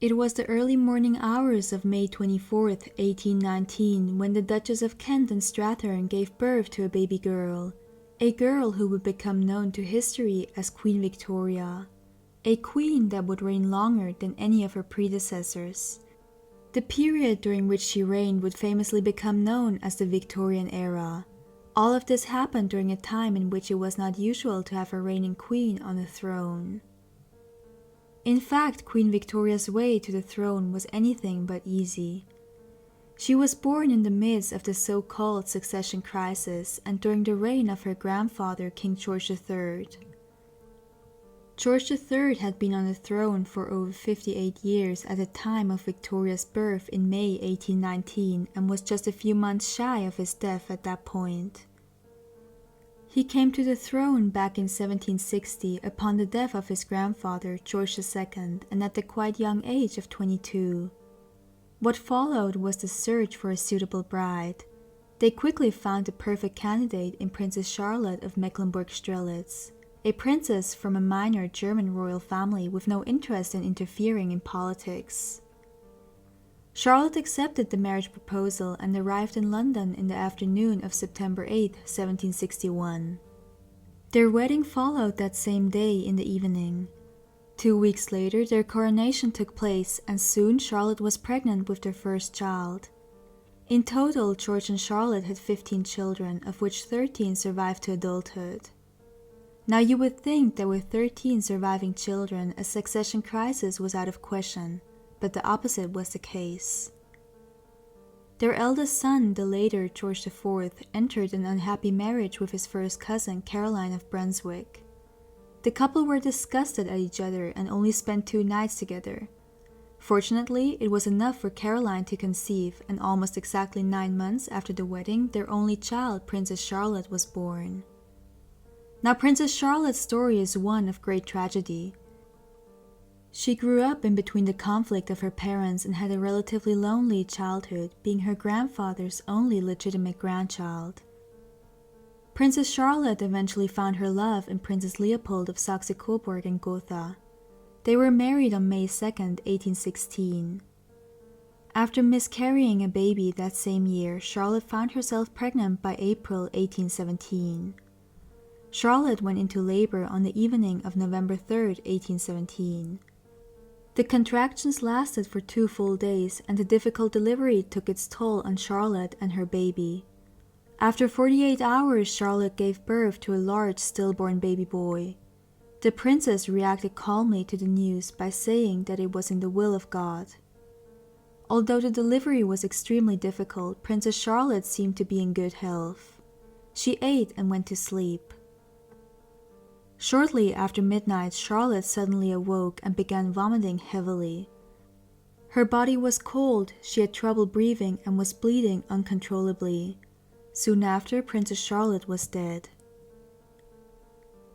It was the early morning hours of May 24th, 1819, when the Duchess of Kent and Strathearn gave birth to a baby girl, a girl who would become known to history as Queen Victoria, a queen that would reign longer than any of her predecessors. The period during which she reigned would famously become known as the Victorian Era. All of this happened during a time in which it was not usual to have a reigning queen on the throne. In fact, Queen Victoria's way to the throne was anything but easy. She was born in the midst of the so-called succession crisis and during the reign of her grandfather, King George III. George III had been on the throne for over 58 years at the time of Victoria's birth in May 1819 and was just a few months shy of his death at that point. He came to the throne back in 1760 upon the death of his grandfather, George II, and at the quite young age of 22. What followed was the search for a suitable bride. They quickly found the perfect candidate in Princess Charlotte of Mecklenburg-Strelitz, a princess from a minor German royal family with no interest in interfering in politics. Charlotte accepted the marriage proposal and arrived in London in the afternoon of September 8, 1761. Their wedding followed that same day in the evening. 2 weeks later, their coronation took place, and soon Charlotte was pregnant with their first child. In total, George and Charlotte had 15 children, of which 13 survived to adulthood. Now you would think that with 13 surviving children, a succession crisis was out of question, but the opposite was the case. Their eldest son, the later George IV, entered an unhappy marriage with his first cousin, Caroline of Brunswick. The couple were disgusted at each other and only spent 2 nights together. Fortunately, it was enough for Caroline to conceive, and almost exactly 9 months after the wedding, their only child, Princess Charlotte, was born. Now, Princess Charlotte's story is one of great tragedy. She grew up in between the conflict of her parents and had a relatively lonely childhood, being her grandfather's only legitimate grandchild. Princess Charlotte eventually found her love in Princess Leopold of Saxe-Coburg and Gotha. They were married on May 2, 1816. After miscarrying a baby that same year, Charlotte found herself pregnant by April 1817. Charlotte went into labor on the evening of November 3, 1817. The contractions lasted for 2 full days, and the difficult delivery took its toll on Charlotte and her baby. After 48 hours, Charlotte gave birth to a large stillborn baby boy. The princess reacted calmly to the news by saying that it was in the will of God. Although the delivery was extremely difficult, Princess Charlotte seemed to be in good health. She ate and went to sleep. Shortly after midnight, Charlotte suddenly awoke and began vomiting heavily. Her body was cold, she had trouble breathing, and was bleeding uncontrollably. Soon after, Princess Charlotte was dead.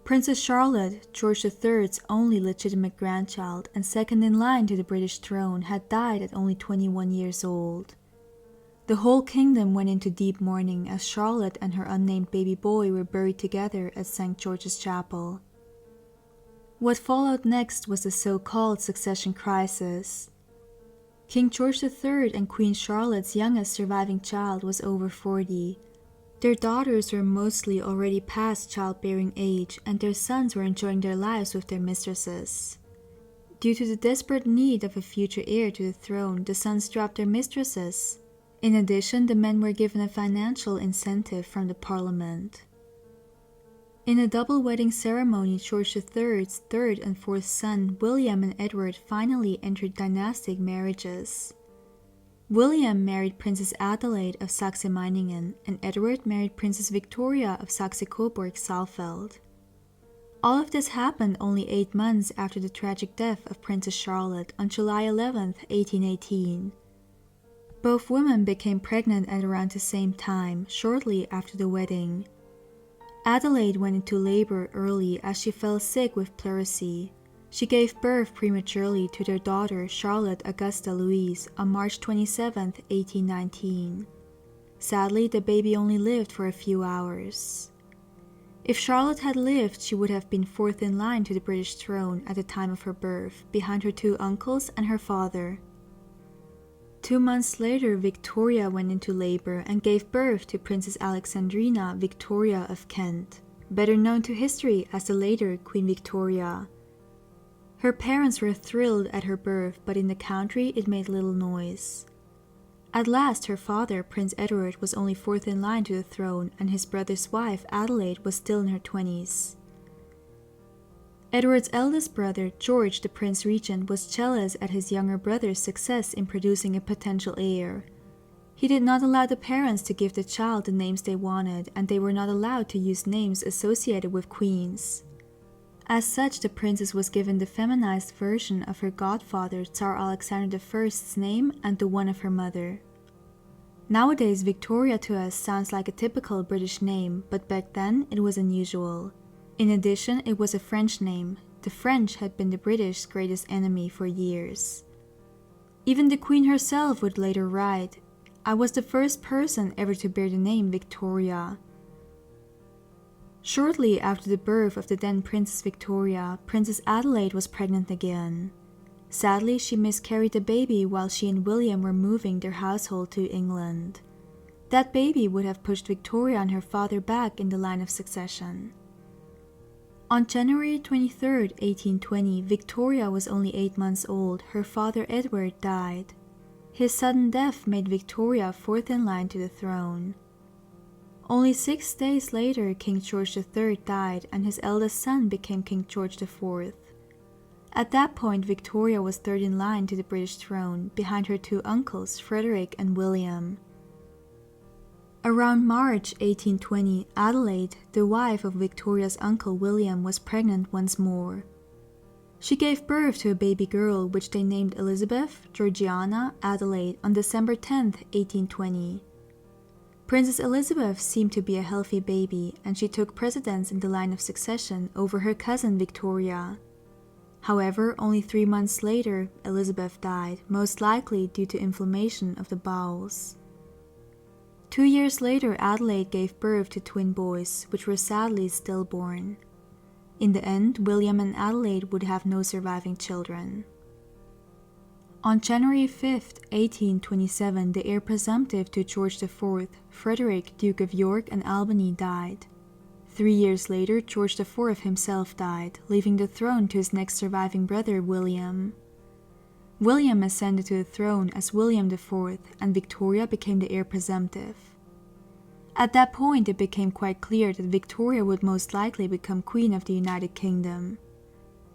Princess Charlotte, George III's only legitimate grandchild and second in line to the British throne, had died at only 21 years old. The whole kingdom went into deep mourning as Charlotte and her unnamed baby boy were buried together at St. George's Chapel. What followed next was the so-called succession crisis. King George III and Queen Charlotte's youngest surviving child was over 40. Their daughters were mostly already past childbearing age, and their sons were enjoying their lives with their mistresses. Due to the desperate need of a future heir to the throne, the sons dropped their mistresses. In addition, the men were given a financial incentive from the Parliament. In a double wedding ceremony, George III's third and fourth son, William and Edward, finally entered dynastic marriages. William married Princess Adelaide of Saxe-Meiningen, and Edward married Princess Victoria of Saxe-Coburg-Saalfeld. All of this happened only 8 months after the tragic death of Princess Charlotte on July 11, 1818. Both women became pregnant at around the same time, shortly after the wedding. Adelaide went into labor early as she fell sick with pleurisy. She gave birth prematurely to their daughter Charlotte Augusta Louise on March 27, 1819. Sadly, the baby only lived for a few hours. If Charlotte had lived, she would have been fourth in line to the British throne at the time of her birth, behind her two uncles and her father. 2 months later, Victoria went into labor and gave birth to Princess Alexandrina Victoria of Kent, better known to history as the later Queen Victoria. Her parents were thrilled at her birth, but in the country it made little noise. At last, her father, Prince Edward, was only fourth in line to the throne, and his brother's wife, Adelaide, was still in her 20s. Edward's eldest brother, George, the Prince Regent, was jealous at his younger brother's success in producing a potential heir. He did not allow the parents to give the child the names they wanted, and they were not allowed to use names associated with queens. As such, the princess was given the feminized version of her godfather, Tsar Alexander I's name and the one of her mother. Nowadays, Victoria to us sounds like a typical British name, but back then it was unusual. In addition, it was a French name. The French had been the British' greatest enemy for years. Even the Queen herself would later write, "I was the first person ever to bear the name Victoria." Shortly after the birth of the then Princess Victoria, Princess Adelaide was pregnant again. Sadly, she miscarried the baby while she and William were moving their household to England. That baby would have pushed Victoria and her father back in the line of succession. On January 23, 1820, Victoria was only 8 months old. Her father Edward died. His sudden death made Victoria fourth in line to the throne. Only 6 days later, King George III died, and his eldest son became King George IV. At that point, Victoria was third in line to the British throne, behind her two uncles, Frederick and William. Around March 1820, Adelaide, the wife of Victoria's uncle William, was pregnant once more. She gave birth to a baby girl, which they named Elizabeth Georgiana Adelaide on December 10, 1820. Princess Elizabeth seemed to be a healthy baby, and she took precedence in the line of succession over her cousin Victoria. However, only 3 months later, Elizabeth died, most likely due to inflammation of the bowels. 2 years later, Adelaide gave birth to twin boys, which were sadly stillborn. In the end, William and Adelaide would have no surviving children. On January 5, 1827, the heir presumptive to George IV, Frederick, Duke of York and Albany, died. 3 years later, George IV himself died, leaving the throne to his next surviving brother, William. William ascended to the throne as William IV, and Victoria became the heir presumptive. At that point, it became quite clear that Victoria would most likely become Queen of the United Kingdom.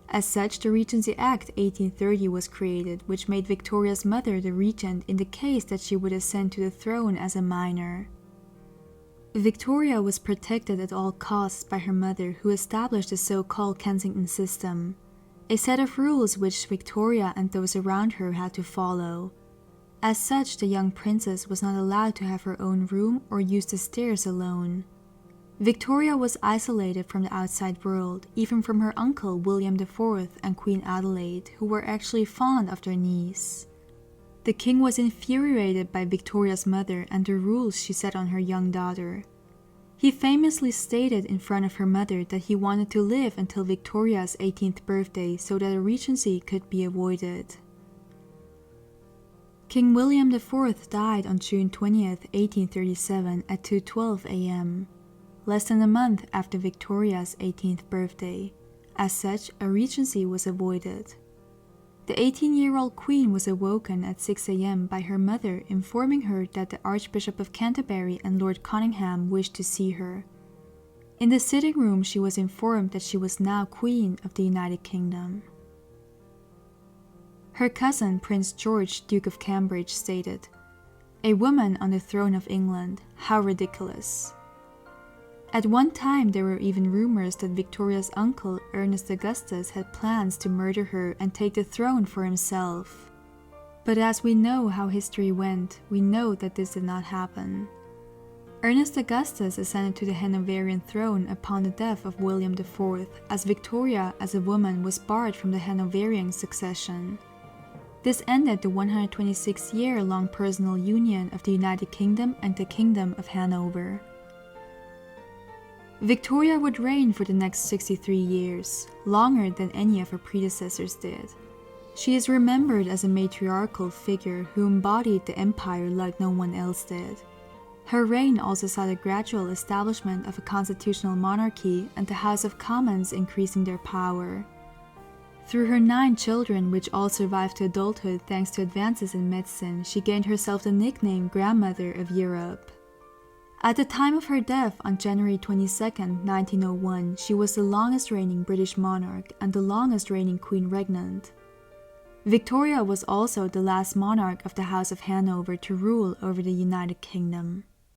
As such, the Regency Act 1830 was created, which made Victoria's mother the regent in the case that she would ascend to the throne as a minor. Victoria was protected at all costs by her mother, who established the so-called Kensington system, a set of rules which Victoria and those around her had to follow. As such, the young princess was not allowed to have her own room or use the stairs alone. Victoria was isolated from the outside world, even from her uncle William IV and Queen Adelaide, who were actually fond of their niece. The king was infuriated by Victoria's mother and the rules she set on her young daughter. He famously stated in front of her mother that he wanted to live until Victoria's 18th birthday so that a regency could be avoided. King William IV died on June 20, 1837 at 2:12 a.m., less than a month after Victoria's 18th birthday. As such, a regency was avoided. The 18-year-old queen was awoken at 6 a.m. by her mother, informing her that the Archbishop of Canterbury and Lord Conyngham wished to see her. In the sitting room, she was informed that she was now Queen of the United Kingdom. Her cousin, Prince George, Duke of Cambridge, stated, "A woman on the throne of England, how ridiculous." At one time, there were even rumors that Victoria's uncle, Ernest Augustus, had plans to murder her and take the throne for himself. But as we know how history went, we know that this did not happen. Ernest Augustus ascended to the Hanoverian throne upon the death of William IV, as Victoria, as a woman, was barred from the Hanoverian succession. This ended the 126-year-long personal union of the United Kingdom and the Kingdom of Hanover. Victoria would reign for the next 63 years, longer than any of her predecessors did. She is remembered as a matriarchal figure who embodied the empire like no one else did. Her reign also saw the gradual establishment of a constitutional monarchy and the House of Commons increasing their power. Through her 9 children, which all survived to adulthood thanks to advances in medicine, she gained herself the nickname Grandmother of Europe. At the time of her death on January 22, 1901, she was the longest reigning British monarch and the longest reigning Queen Regnant. Victoria was also the last monarch of the House of Hanover to rule over the United Kingdom.